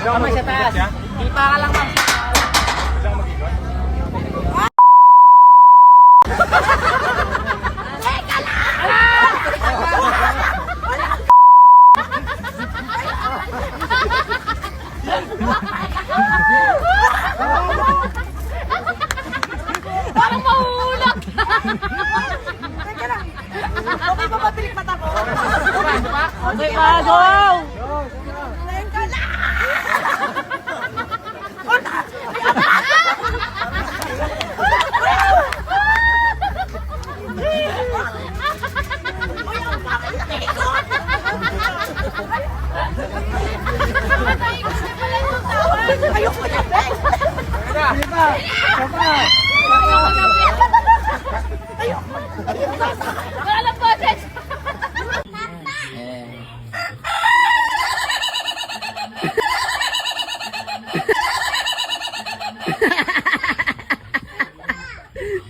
Kamay sa taas. Ipa ka lang, ma'am. Parang mahulak. Teka lang. Okay ba mabilik mata ko? Okay, pa, go! Teka lang. Ayoko na, Bek. Wala lang boses.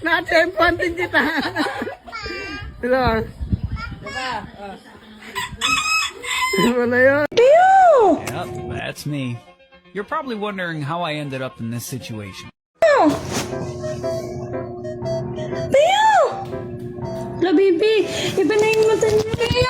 Natempan din kita. Sila. Wala yun. Yep, that's me. You're probably wondering how I ended up in this situation. La, baby. Iba na yung mata niya.